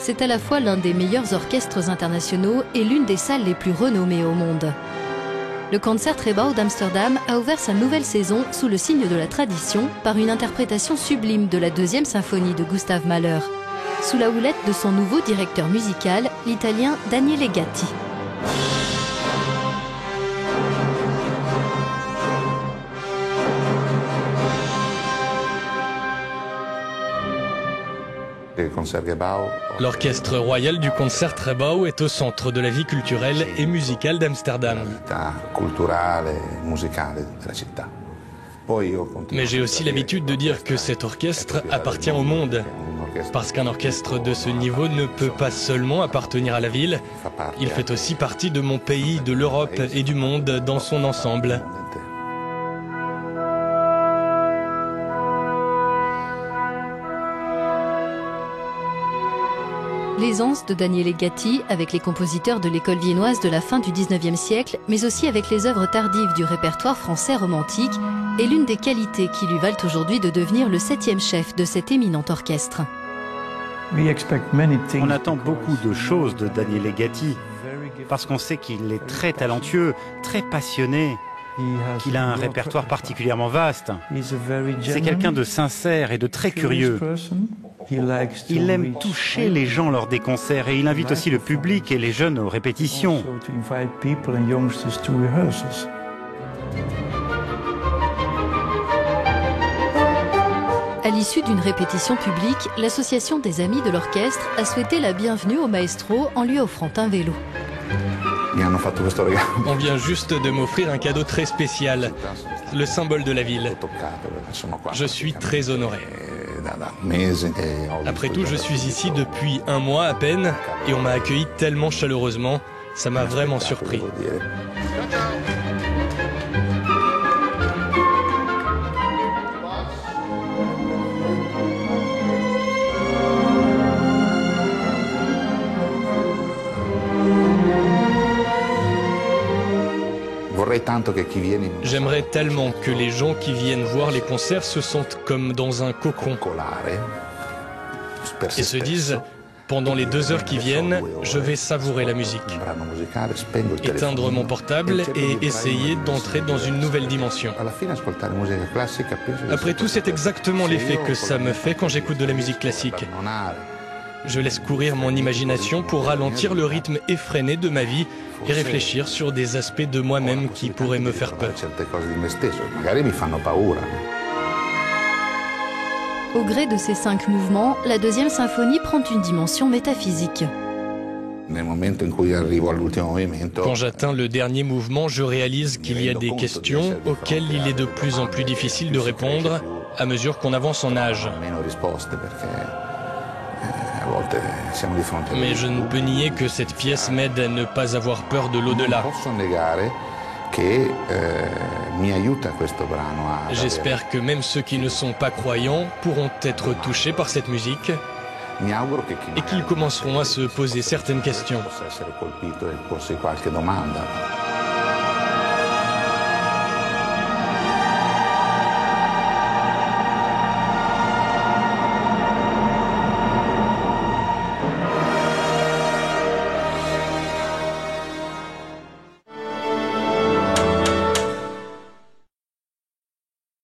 C'est à la fois l'un des meilleurs orchestres internationaux et l'une des salles les plus renommées au monde. Le Concertgebouw d'Amsterdam a ouvert sa nouvelle saison sous le signe de la tradition par une interprétation sublime de la deuxième symphonie de Gustav Mahler, sous la houlette de son nouveau directeur musical, l'Italien Daniele Gatti. L'orchestre royal du Concertgebouw est au centre de la vie culturelle et musicale d'Amsterdam. Mais j'ai aussi l'habitude de dire que cet orchestre appartient au monde. Parce qu'un orchestre de ce niveau ne peut pas seulement appartenir à la ville, il fait aussi partie de mon pays, de l'Europe et du monde dans son ensemble. L'aisance de Daniele Gatti avec les compositeurs de l'école viennoise de la fin du XIXe siècle, mais aussi avec les œuvres tardives du répertoire français romantique, est l'une des qualités qui lui valent aujourd'hui de devenir le 7e chef de cet éminent orchestre. On attend beaucoup de choses de Daniele Gatti, parce qu'on sait qu'il est très talentueux, très passionné, qu'il a un répertoire particulièrement vaste. C'est quelqu'un de sincère et de très curieux. Il aime toucher les gens lors des concerts et il invite aussi le public et les jeunes aux répétitions. À l'issue d'une répétition publique, l'association des amis de l'orchestre a souhaité la bienvenue au maestro en lui offrant un vélo. On vient juste de m'offrir un cadeau très spécial, le symbole de la ville. Je suis très honoré. Après tout, je suis ici depuis un mois à peine et on m'a accueilli tellement chaleureusement, ça m'a vraiment surpris. J'aimerais tellement que les gens qui viennent voir les concerts se sentent comme dans un cocon et se disent, pendant les 2 heures qui viennent, je vais savourer la musique, éteindre mon portable et essayer d'entrer dans une nouvelle dimension. Après tout, c'est exactement l'effet que ça me fait quand j'écoute de la musique classique. Je laisse courir mon imagination pour ralentir le rythme effréné de ma vie et réfléchir sur des aspects de moi-même qui pourraient me faire peur. Au gré de ces 5 mouvements, la deuxième symphonie prend une dimension métaphysique. Quand j'atteins le dernier mouvement, je réalise qu'il y a des questions auxquelles il est de plus en plus difficile de répondre à mesure qu'on avance en âge. Mais je ne peux nier que cette pièce m'aide à ne pas avoir peur de l'au-delà. J'espère que même ceux qui ne sont pas croyants pourront être touchés par cette musique et qu'ils commenceront à se poser certaines questions.